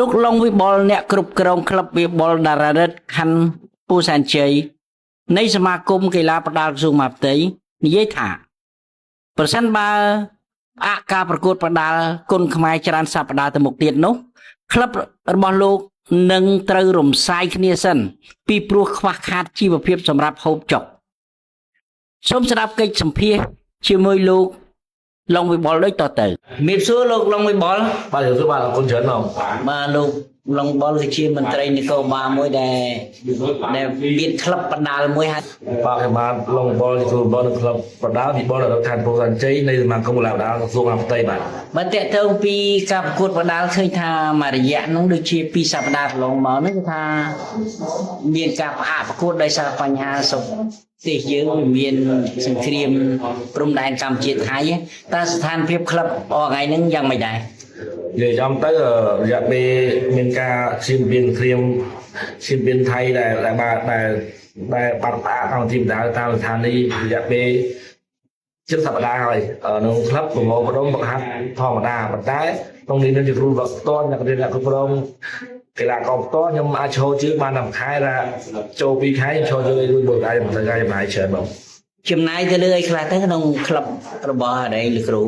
lúc long với ball nè cục krong club với ball đà ra đất khăn pu san chơi nayสมาคมกีฬาประดาสูงมาเตยนิยถาประชันบาอาการประกวดประดาคนขมายจรันสัปดาห์ตะมุกเตียนนุคลับบอลโลกหนึ่งตรึมไซค์เนียสันปีปลัวขวาขาดชีวเพียบสำหรับโฮปจบสมสำหรับกิจสัมเพียชิมวยลูกลงไปบอลด้วยต่อเติมมีสู้ลูกลงไปบอลba giờ số ba là con chấn không มาลูกลงบอลสิชีมันเตรนิโกบามวยแดเบียดคลับประดาลมวยฮัด ba cái mà long ball thì thường ball club và đá thì ball là thành phố thành cháy đây mà không làm đá xuống làm tây bạn บันเตะเทิงปีกับกวดประดาเคยทามารยะน้องดูชีปีสัปดาห์ลงมานึกทาเบียดกับอาประกวดได้สักปัญหาสมติเยอะเวียนสังเครียมปรุงได้กรรมจิตหายแต่สถานเพียบคลับออกไงนึงยังไม่ได้ về trong tới dạ bê miền ca xin biên thay là bà bắt ta không tìm ra tao than đi dạ bê trước sập đá rồi ở nông club của ngô có đông bậc hát thò mà đá bật đá không đi nên chỉ ru vật to là cái là cái đông cái là còn to nhưng mà cho chứ ban làm khai ra cho vi khai cho chơi luôn bậc đá mà thời gian này chơi bóng ចំណាយទៅលើអីខ្លះទៅក្នុងក្លឹបរបស់អីលោកគ្រូ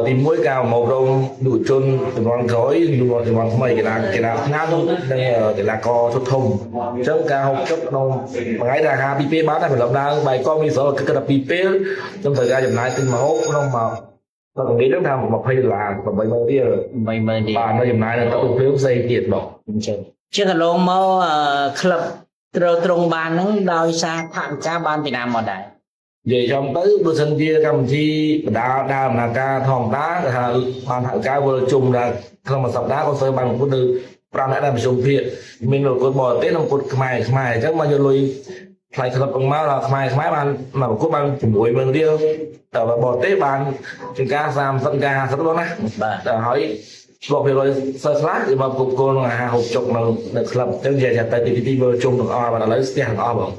ទីមួយការមករងយុវជនចំនួនក្រោយចំនួនថ្មីកីឡាឆ្នាំនិងកីឡាករធំធំអញ្ចឹងការហុកចុកក្នុងថ្ងៃដែលហាពីពេលបានតែប្រឡំដើមបែកក៏មានស្រួលគិតតែពីពេលខ្ញុំត្រូវការចំណាយទិញមកហូបក្នុងមកដល់ពេលហ្នឹងថា$20 80000ទៀតបាទនៅចំណាយដល់ទៅពេលផ្សេងទៀតបងអញ្ចឹង ជាកន្លងមកក្លឹបត្រូវត្រង់បានហ្នឹងដោយសារថវិកាបានពីណាមកដែរ về trong tới bữa sân kia cầm chi đa là ca thòng đá là bàn thảo cá vừa chung là không mà sập đá có sơ bằng một từ pram đã làm chung thiện mình rồi có bò tết làm cột mài chắc mà giờ lùi lại thật bằng máu là mài bàn mà có bằng buổi mình đi ở bò tết bàn chúng ca làm sân ca sắp đó nè hỏiบอกไปเลยเซิร์ฟลักหรือว่าโกนหาหกจกเราในคลับจังใหญ่จะไปที่เบอร์จุ่มถึงอ้อมาแล้วเสียงอ้อบอก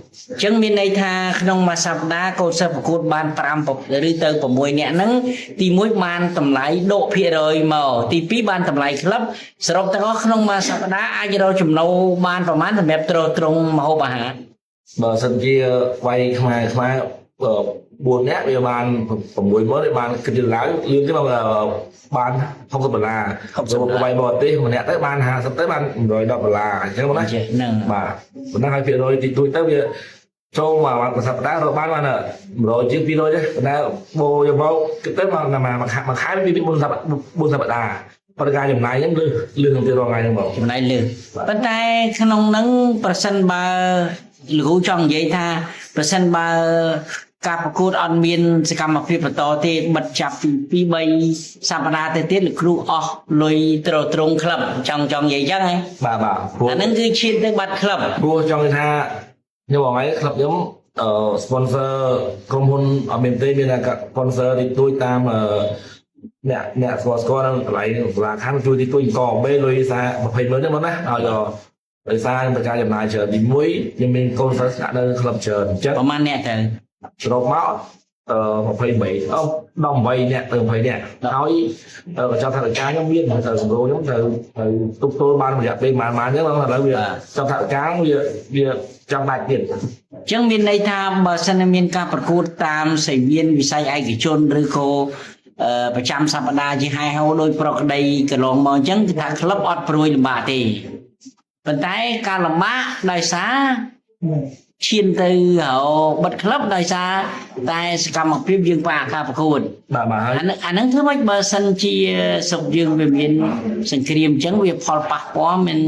ចឹងមានន័យថាក្នុងមួយសប្តាហ៍កូនសិស្សប្រកួតបាន5ឬទៅ6នាក់ហ្នឹងទី1បានតម្លៃដកភាគរយមកទី2បានតម្លៃក្លឹបសរុបទាំងអស់ក្នុងមួយសប្តាហ៍អាចរកចំណូលបានប្រមាណសម្រាប់ទ្រទ្រង់ម្ហូបអាហារ បើសិនជាវាយខ្មែរ4នាក់វាបាន6ម៉ឺនបានគិតឡើងលឿនទេមកបាន$60សម្រាប់វាយបរទេសម្នាក់ទៅបាន50ទៅបាន$110អញ្ចឹងបងណាហ្នឹងបាទប៉ុណ្ណឹងហើយភាគរយទីទួយទៅវាចូលមកសប្តាហ៍រកបាន100ជាង200ទេប៉ុន្តែបូយកមកគិតទៅមកខែពី4សប្តាហ៍បរិការចំណាយហ្នឹងលឿនទៅរងថ្ងៃហ្នឹងបងចំណាយលឿនប៉ុន្តែក្នុងហ្នឹងប្រសិនបើលោកគ្រូចង់និយាយថាប្រសិនបើការប្រកួតអត់មានសកម្មភាពបន្តទេបិទចាប់ពី2-3សប្តាហ៍ទៅទៀតលោកគ្រូអស់លុយត្រង់ក្លឹបចង់និយាយចឹងហ៎បាទអាហ្នឹងគឺឈានទៅបាត់ក្លឹបព្រោះចង់ថាខ្ញុំបងឯងក្លឹបខ្ញុំsponsor ក្រុមហ៊ុនអត់មានទេមានតែ sponsor ទីទួយតាមអ្នកស្គាល់នឹងកន្លែងសាលាខាងជួយទីទួយកបេលុយសារ20ម៉ឺនហ្នឹងមកណាឲ្យដោយសារប្រការចំណាយច្រើនទី1ខ្ញុំមានកូនសិស្សស្នាក់នៅក្លឹបច្រើនអញ្ចឹងប្រហែលអ្នកទៅ ស្រុកមក23ដល់8នាក់ទៅ20នាក់ហើយចាប់ថាការខ្ញុំមានទៅសម្រួលខ្ញុំទៅទុកទល់បានរយៈពេលប្រហែលអញ្ចឹងឥឡូវវាចាប់ថាការវាចាំបាច់ទៀតអញ្ចឹងមានន័យថាបើសិនមានការប្រកួតតាមសេវាវិស័យឯកជនឬក៏ប្រចាំសប្តាហ៍ជាហែហៅដោយប្រក្តីកន្លងមកអញ្ចឹងគឺថាក្លឹបអត់ព្រួយលំបាកទេប៉ុន្តែការលំបាកដោយសារឈានទៅបិទក្លឹបដោយសារតែសកម្មភាពយើងបាក់ការប្រកួតបាទហើយអាហ្នឹងធ្វើម៉េចបើសិនជាសុខយើងវាមានសង្គ្រាមអញ្ចឹងវាផលប៉ះពាល់មិន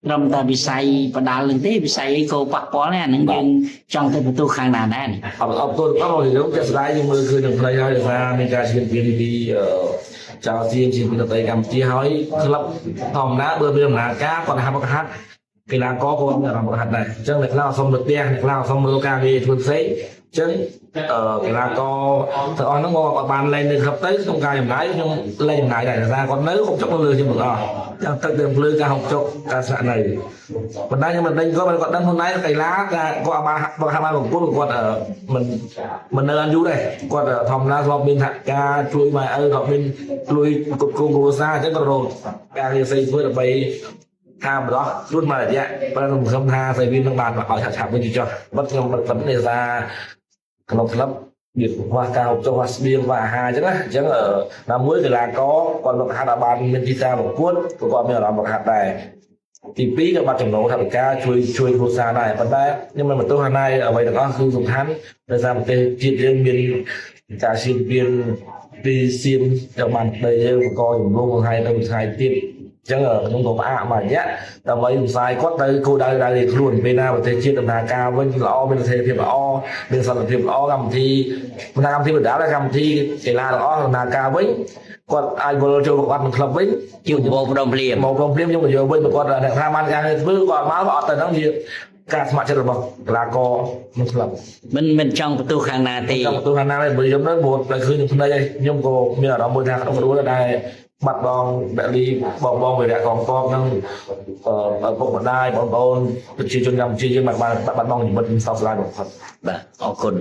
ត្រឹមតែវិស័យបដាលនឹងទេវិស័យអីក៏ប៉ះពាល់ដែរអាហ្នឹងយើងចង់ទៅបន្ទោសខាងណាដែរអបទោសរបស់យើងចាក់ស្ដាយយើងមើលឃើញនឹងផ្នែកហើយថាមានការឈានពីចៅជាជាពីតៃកម្ពុជាហើយក្លឹបធម្មតាបើមានដំណើរការគាត់ហាប់ហាត់ កីឡាករក៏មានអារម្មណ៍ហាត់ដែរអញ្ចឹងអ្នកខ្លះសុំទៅផ្ទះអ្នកខ្លះសុំមើលការងារធ្វើផ្សេងអញ្ចឹងកីឡាករទាំងអស់ហ្នឹងក៏បានលេងនៅក្លឹបទៅក្នុងការចំណាយខ្ញុំលេងចំណាយដែរតែគាត់នៅហុកចុកនៅលើជាងទាំងអស់អញ្ចឹងទឹកទៅភ្លឺការហុកចុកការស្នាក់នៅប៉ុន្តែខ្ញុំមិនដេញគាត់ដឹងខ្លួនឯងកីឡាគាត់បានប្រកួតគាត់មិននៅយូរដែរគាត់ធម្មតាស្បមានថាការជួយម៉ែឪគាត់មានជួយគ្រប់គ្រងគ្រួសារអញ្ចឹងគាត់រកការងារផ្សេងធ្វើដើម្បី tham đó luôn mà vậy bây giờ không tha thầy viên đang bàn và hỏi chặt bên cho bất ngờ vấn đề ra nó lắm việc hoa cao cho hoa biên và hai chứ ở năm mới thì là có còn một hạt bàn bên pizza một cuốn còn bây giờ là một hạt này thì phí các bạn chồng nấu thằng cá chui hồ sa này vẫn đấy nhưng mà tôi hôm nay ở vậy là có sử dụng hắn để ra một cái chuyện riêng biên cá xin biên đi xiêm cho bạn đây coi luôn hai đồng hai tiếp chẳng ở trong có mà nhé tao mấy sai quát đây cô đây thì luôn bên nào thế chia tầm hà cao bên lõ bên thế thì lõ bên sau là thì lõ gầm thì mình làm thi mình đã là gầm thì cái là lõ là cao với còn ai vừa cho một bạn club với chịu bộ đồng liềm một công phim nhưng mà giờ bên một con là tham ăn ra với còn máu họ tận nó gì cả mặt trên bậc là co một club mình trong tu khang na thì trong tôi hàng năm này bây giờ nó một là khơi những đây nhưng cô bây giờ nó mới ra không có là đây bắt bong đại đi bong về đại còn con nâng ở bộ mặt đai bọn chia cho nhau chia cho mặt bạn bong thì mất sau slide một phần. Dạ, ok.